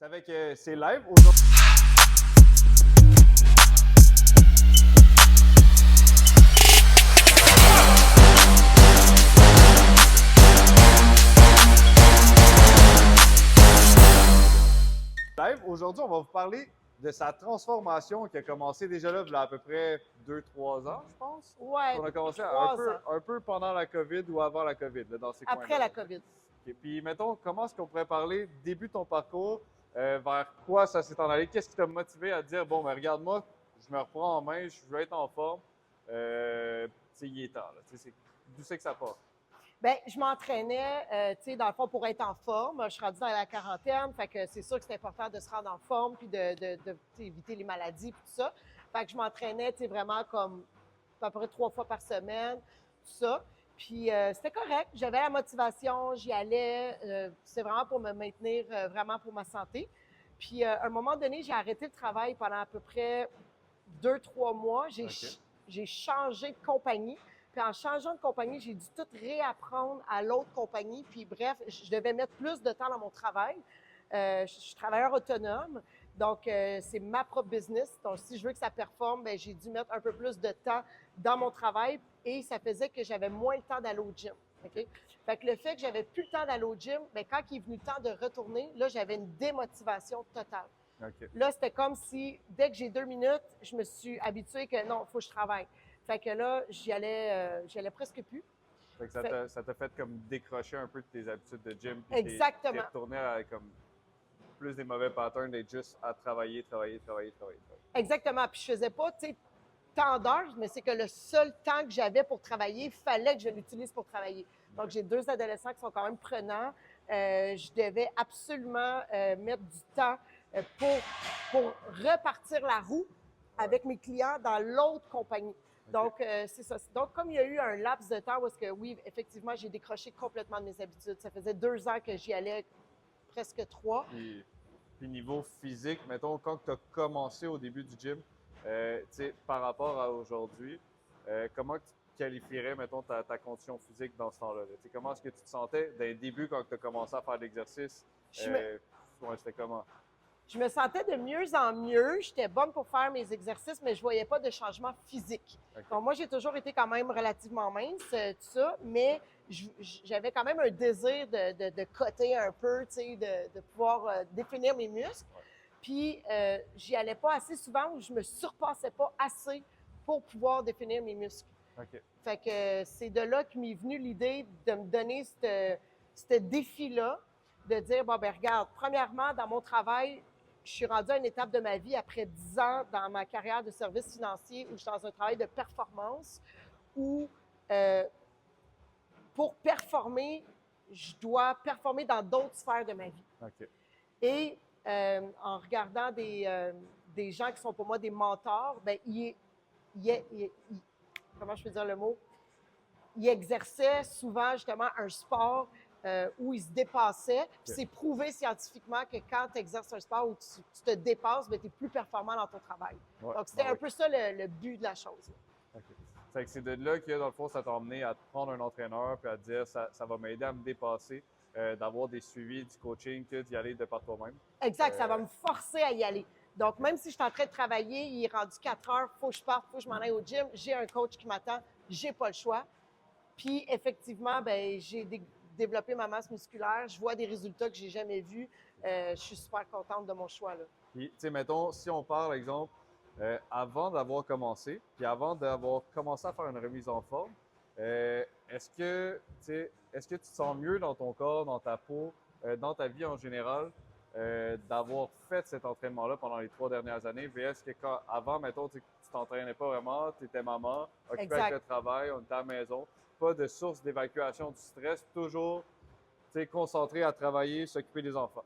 savais que c'est live aujourd'hui. Aujourd'hui, on va vous parler de sa transformation qui a commencé déjà là, il y a à peu près 2-3 ans, je pense. Ouais, On a commencé 3 ans. un peu pendant la COVID ou avant la COVID, là, dans ces coins-là. Après la COVID. Okay. Puis, mettons, comment est-ce qu'on pourrait parler, début de ton parcours, vers quoi ça s'est en allé? Qu'est-ce qui t'a motivé à dire, bon, ben, regarde, moi, je me reprends en main, je veux être en forme. Il est temps, là. D'où c'est que ça part? Bien, je m'entraînais, tu sais, dans le fond, pour être en forme. Je suis rendue dans la quarantaine, fait que c'est sûr que c'est important de se rendre en forme puis de éviter les maladies puis tout ça. Fait que je m'entraînais, tu sais, vraiment comme à peu près 3 fois par semaine, tout ça. Puis c'était correct, j'avais la motivation, j'y allais. C'est vraiment pour me maintenir, vraiment pour ma santé. Puis à un moment donné, j'ai arrêté le travail pendant à peu près 2-3 mois. J'ai changé de compagnie. Puis en changeant de compagnie, j'ai dû tout réapprendre à l'autre compagnie. Puis bref, je devais mettre plus de temps dans mon travail. Je suis travailleur autonome, donc c'est ma propre business. Donc si je veux que ça performe, bien, j'ai dû mettre un peu plus de temps dans mon travail et ça faisait que j'avais moins le temps d'aller au gym. Okay? Fait que le fait que j'avais plus le temps d'aller au gym, bien, quand il est venu le temps de retourner, là, j'avais une démotivation totale. Okay. Là, c'était comme si, dès que j'ai 2 minutes, je me suis habituée que non, il faut que je travaille. Fait que là, j'y allais presque plus. Fait que ça t'a fait comme décrocher un peu de tes habitudes de gym. Exactement. T'es retourné à comme plus des mauvais patterns d'être juste à travailler. Exactement. Puis je faisais pas, tu sais, tant d'heures, mais c'est que le seul temps que j'avais pour travailler, il fallait que je l'utilise pour travailler. Donc, j'ai 2 adolescents qui sont quand même prenants. Je devais absolument mettre du temps pour repartir la roue avec mes clients dans l'autre compagnie. Donc, c'est ça. Donc, comme il y a eu un laps de temps où est-ce que, oui, effectivement, j'ai décroché complètement de mes habitudes. Ça faisait 2 ans que j'y allais, presque 3. Puis niveau physique, mettons, quand tu as commencé au début du gym, par rapport à aujourd'hui, comment tu qualifierais, mettons, ta condition physique dans ce temps-là? Comment est-ce que tu te sentais dès le début quand tu as commencé à faire de l'exercice? C'était comment? Je me sentais de mieux en mieux. J'étais bonne pour faire mes exercices, mais je ne voyais pas de changement physique. Okay. Donc, moi, j'ai toujours été quand même relativement mince, tout ça, mais j'avais quand même un désir de coter un peu, tu sais, de pouvoir définir mes muscles. Ouais. Puis, j'y allais pas assez souvent ou je me surpassais pas assez pour pouvoir définir mes muscles. Okay. Fait que c'est de là que m'est venue l'idée de me donner ce défi-là, de dire, bon, ben regarde, premièrement, dans mon travail, je suis rendue à une étape de ma vie après 10 ans dans ma carrière de service financier où je suis dans un travail de performance où, pour performer, je dois performer dans d'autres sphères de ma vie. Okay. Et en regardant des gens qui sont pour moi des mentors, bien, comment je peux dire le mot? Ils exerçaient souvent justement un sport où ils se dépassaient. Puis c'est prouvé scientifiquement que quand tu exerces un sport où tu te dépasses, tu es plus performant dans ton travail. Ouais, donc, c'était un peu ça le but de la chose. Okay. C'est de là que, dans le fond, ça t'a emmené à te prendre un entraîneur puis à te dire ça va m'aider à me dépasser, d'avoir des suivis, du coaching, que d'y aller de par toi-même. Exact, ça va me forcer à y aller. Donc, même si je suis en train de travailler, il est rendu 4 heures, il faut que je parte, il faut que je m'en aille au gym, j'ai un coach qui m'attend, j'ai pas le choix. Puis, effectivement, ben, j'ai développé ma masse musculaire. Je vois des résultats que j'ai jamais vus. Je suis super contente de mon choix, là. Puis, tu sais, mettons, si on parle, exemple, avant d'avoir commencé, puis avant d'avoir commencé à faire une remise en forme, est-ce que tu te sens mieux dans ton corps, dans ta peau, dans ta vie en général, d'avoir fait cet entraînement-là pendant les 3 dernières années, VS que avant, mettons, tu t'entraînais pas vraiment, tu étais maman, occupée avec le travail, on était à la maison, pas de source d'évacuation du stress, toujours concentré à travailler, s'occuper des enfants.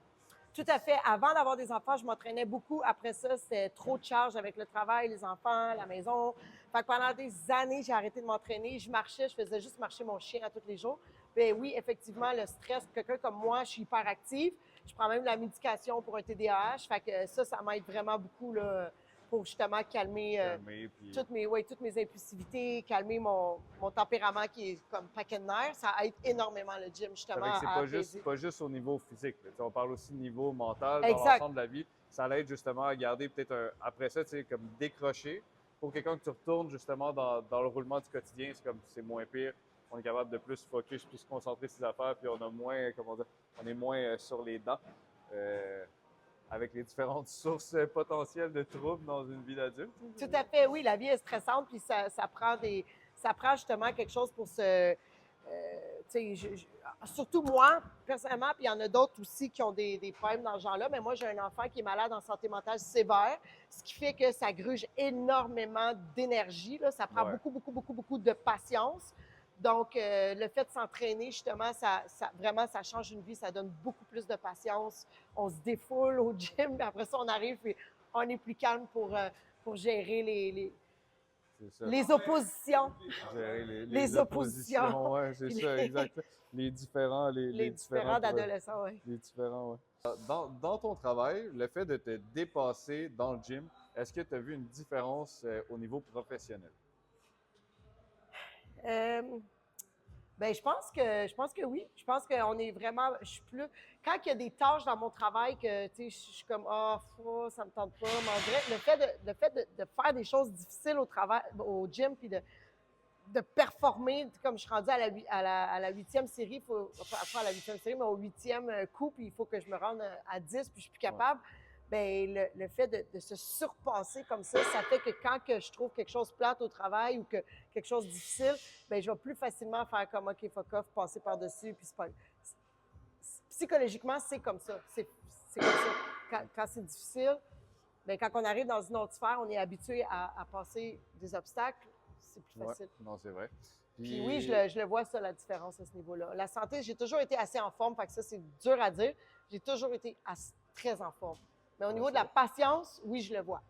Tout à fait. Avant d'avoir des enfants, je m'entraînais beaucoup. Après ça, c'était trop de charge avec le travail, les enfants, la maison. Fait que pendant des années, j'ai arrêté de m'entraîner. Je marchais, je faisais juste marcher mon chien à tous les jours. Bien oui, effectivement, le stress, quelqu'un comme moi, je suis hyperactive. Je prends même de la médication pour un TDAH. Fait que ça m'aide vraiment beaucoup là, pour justement calmer, calmer, puis toutes mes impulsivités, calmer mon tempérament qui est comme paquet de nerfs. Ça aide énormément le gym, c'est justement, vrai que c'est à apaiser. pas juste au niveau physique. Là. Tu sais, on parle aussi de niveau mental dans Exact. l'ensemble de la vie. Ça l'aide justement à garder peut-être après ça, tu sais, comme décrocher. Pour quelqu'un que tu retournes justement dans le roulement du quotidien, c'est comme c'est moins pire. On est capable de plus focus, plus se concentrer sur ses affaires, puis on a moins, comment dire, on est moins sur les dents avec les différentes sources potentielles de troubles dans une vie d'adulte. Tout à fait, oui, la vie est stressante, puis ça prend justement quelque chose pour se, tu sais, surtout moi, personnellement, puis il y en a d'autres aussi qui ont des problèmes dans ce genre-là, mais moi, j'ai un enfant qui est malade en santé mentale sévère, ce qui fait que ça gruge énormément d'énergie, là. Ça prend Ouais. beaucoup de patience. Donc, le fait de s'entraîner, justement, vraiment, ça change une vie, ça donne beaucoup plus de patience. On se défoule au gym, puis après ça, on arrive, puis on est plus calme pour gérer C'est ça. les oppositions. Gérer Les oppositions. Ouais, c'est ça, exact. Les différents, Les différents d'adolescents, oui. les différents, ouais. Dans ton travail, le fait de te dépasser dans le gym, est-ce que tu as vu une différence au niveau professionnel? Ben, je pense que oui. Je pense qu'on est vraiment, je suis plus, quand il y a des tâches dans mon travail que, tu sais, je suis comme, ça me tente pas, mais on dirait que le fait de faire des choses difficiles au travail, au gym, puis de performer, comme je suis rendue à la 8e série, pas à la 8e série, mais au 8e coup, puis il faut que je me rende à 10, puis je suis plus capable. Bien, le fait de se surpasser comme ça fait que quand que je trouve quelque chose plate au travail ou que quelque chose de difficile, bien, je vais plus facilement faire comme OK, fuck off, passer par-dessus. Puis psychologiquement, c'est comme ça. C'est comme ça. Quand c'est difficile, bien, quand on arrive dans une autre sphère, on est habitué à passer des obstacles, c'est plus facile. Ouais, non, c'est vrai. Puis oui, je le vois, ça, la différence à ce niveau-là. La santé, j'ai toujours été assez en forme, fait que ça, c'est dur à dire. J'ai toujours été très en forme. Mais au niveau de la patience, oui, je le vois.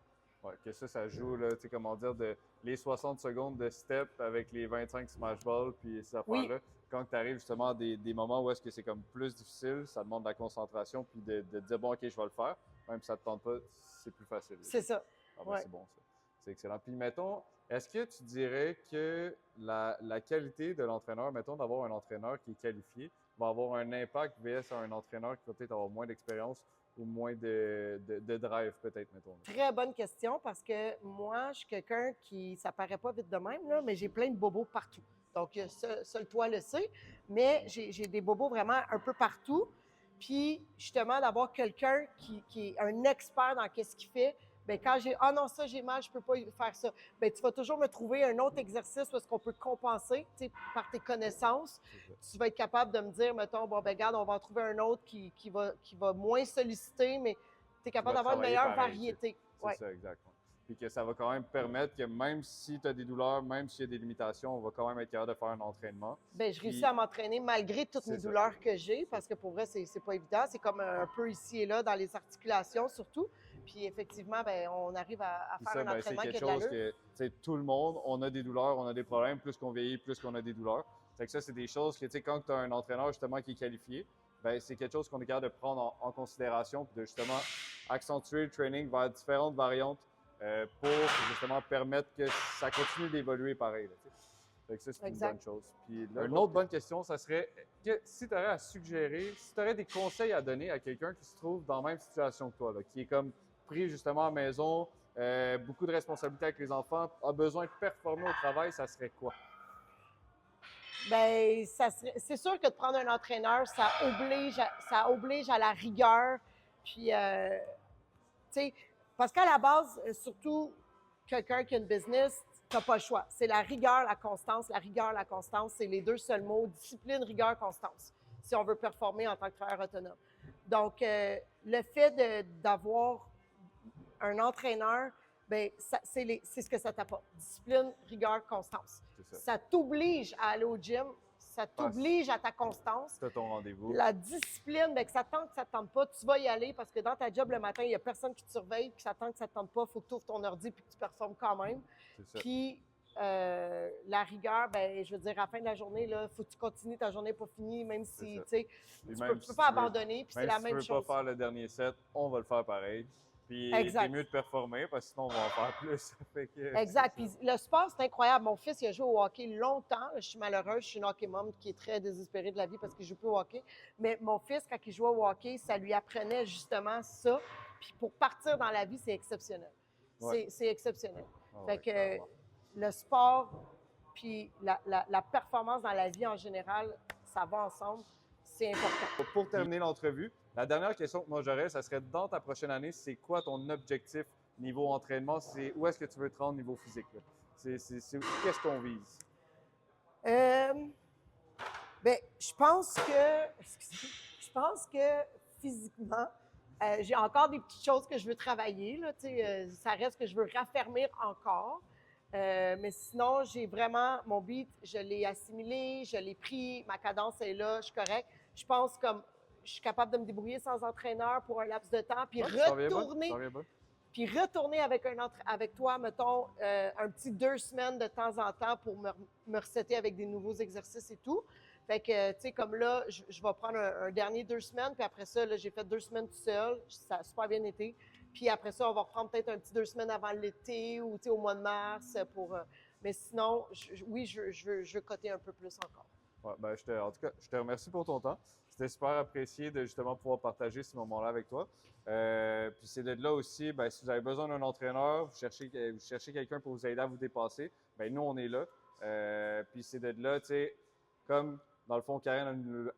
Ouais, que ça joue, là, tu sais, comment dire, les 60 secondes de step avec les 25 smash balls, puis ces affaires-là. Oui. Quand tu arrives justement à des moments où est-ce que c'est comme plus difficile, ça demande de la concentration, puis de dire, bon, OK, je vais le faire. Même si ça ne te tente pas, c'est plus facile. C'est ça. Ah ben, Ouais. c'est bon, ça. C'est excellent. Puis, mettons, est-ce que tu dirais que la qualité de l'entraîneur, mettons, d'avoir un entraîneur qui est qualifié, va avoir un impact VS à un entraîneur qui va peut-être avoir moins d'expérience ou moins de drive, peut-être, mettons? Très bonne question parce que moi, je suis quelqu'un qui, ça paraît pas vite de même, là, mais j'ai plein de bobos partout. Donc, seul toi le sais, mais j'ai des bobos vraiment un peu partout. Puis, justement, d'avoir quelqu'un qui est un expert dans ce qu'il fait, bien, quand non, ça, j'ai mal, je peux pas faire ça. Bien, tu vas toujours me trouver un autre exercice où est-ce qu'on peut compenser, tu sais, par tes connaissances. Tu vas être capable de me dire, mettons, bon, ben, regarde, on va en trouver un autre qui va moins solliciter, mais tu es capable d'avoir une meilleure variété. C'est ça, exactement. Puis que ça va quand même permettre que même si tu as des douleurs, même s'il y a des limitations, on va quand même être capable de faire un entraînement. Bien, je réussis à m'entraîner malgré toutes mes douleurs que j'ai, parce que pour vrai, c'est pas évident. C'est comme un peu ici et là, dans les articulations surtout. Puis effectivement, bien, on arrive à faire un entraînement qui a de l'allure. C'est quelque chose que, tout le monde, on a des douleurs, on a des problèmes. Plus qu'on vieillit, plus qu'on a des douleurs. Fait que ça, c'est des choses que, tu sais, quand tu as un entraîneur justement qui est qualifié, bien, c'est quelque chose qu'on est capable de prendre en considération, puis de justement accentuer le training vers différentes variantes pour justement permettre que ça continue d'évoluer pareil. Là, fait que ça, c'est une bonne chose. Puis une autre bonne question, ça serait que si tu aurais à suggérer, si tu aurais des conseils à donner à quelqu'un qui se trouve dans la même situation que toi, là, qui est comme pris justement à la maison, beaucoup de responsabilités avec les enfants, a besoin de performer au travail, ça serait quoi? Bien, c'est sûr que de prendre un entraîneur, ça oblige à la rigueur. Puis, tu sais, parce qu'à la base, surtout quelqu'un qui a une business, tu n'as pas le choix. C'est la rigueur, la constance. La rigueur, la constance, c'est les deux seuls mots. Discipline, rigueur, constance, si on veut performer en tant que travailleur autonome. Donc, le fait d'avoir un entraîneur, bien, c'est ce que ça t'apporte. Discipline, rigueur, constance. Ça t'oblige à aller au gym, ça t'oblige à ta constance. C'est ton rendez-vous. La discipline, bien, que ça tente, que ça ne tente pas, tu vas y aller parce que dans ta job le matin, il n'y a personne qui te surveille, puis ça tente, que ça ne tente pas, il faut que tu ouvres ton ordi puis que tu performes quand même. Puis la rigueur, bien, je veux dire, à la fin de la journée, il faut que tu continues, ta journée n'est pas finie, même si tu ne peux pas abandonner, puis c'est la même chose. Si tu ne peux pas faire le dernier set, on va le faire pareil. Puis Exact. c'est mieux de performer parce que sinon on va en faire plus. Ça fait que Exact. c'est ça. Puis le sport, c'est incroyable. Mon fils, il a joué au hockey longtemps. Je suis malheureuse. Je suis une hockey mom qui est très désespérée de la vie parce qu'il joue plus au hockey. Mais mon fils, quand il jouait au hockey, ça lui apprenait justement ça. Puis pour partir dans la vie, c'est exceptionnel. Ouais. C'est exceptionnel. Ah Fait ouais, que clairement. le sport puis la performance dans la vie en général, ça va ensemble. C'est important. Pour terminer l'entrevue, la dernière question que moi j'aurais, ça serait dans ta prochaine année, c'est quoi ton objectif niveau entraînement? C'est où est-ce que tu veux te rendre niveau physique? Là? Qu'est-ce qu'on vise? Ben, je pense que, excusez, je pense que physiquement, j'ai encore des petites choses que je veux travailler. Là, ça reste que je veux raffermir encore. Mais sinon, j'ai vraiment mon beat, je l'ai assimilé, je l'ai pris, ma cadence est là, je suis correct. Je pense comme je suis capable de me débrouiller sans entraîneur pour un laps de temps, puis Ouais, tu t'en viens pas? retourner Tu t'en viens pas? puis retourner avec toi, mettons, un petit 2 semaines de temps en temps pour me resetter avec des nouveaux exercices et tout. Fait que, tu sais, comme là, je vais prendre un dernier 2 semaines, puis après ça, là, j'ai fait 2 semaines tout seul. Ça a super bien été. Puis après ça, on va reprendre peut-être un petit 2 semaines avant l'été ou, tu sais, au mois de mars pour... mais sinon, oui, je veux coter un peu plus encore. Ouais, ben, en tout cas, je te remercie pour ton temps. C'était super apprécié de justement pouvoir partager ce moment-là avec toi. Puis c'est de là aussi, ben, si vous avez besoin d'un entraîneur, vous cherchez quelqu'un pour vous aider à vous dépasser, ben nous, on est là. Puis c'est de là, tu sais, comme dans le fond, Karen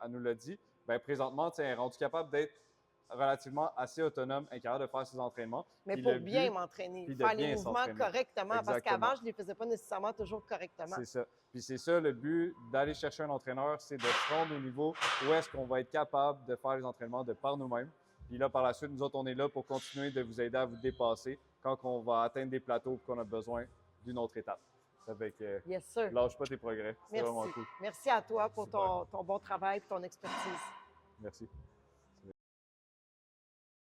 elle nous l'a dit, ben présentement, tu sais, elle est rendue capable d'être relativement assez autonome, incapable de faire ses entraînements. Mais Puis pour le bien but, m'entraîner, puis de faire les bien mouvements s'entraîner. correctement, parce Exactement. qu'avant, je ne les faisais pas nécessairement toujours correctement. C'est ça. Puis c'est ça le but d'aller chercher un entraîneur, c'est de se rendre au niveau où est-ce qu'on va être capable de faire les entraînements de par nous-mêmes. Puis là, par la suite, nous autres, on est là pour continuer de vous aider à vous dépasser quand on va atteindre des plateaux et qu'on a besoin d'une autre étape. Ça fait que Yes, sir. lâche pas tes progrès. C'est Merci. vraiment cool. Merci à toi pour Super. ton bon travail et ton expertise. Merci.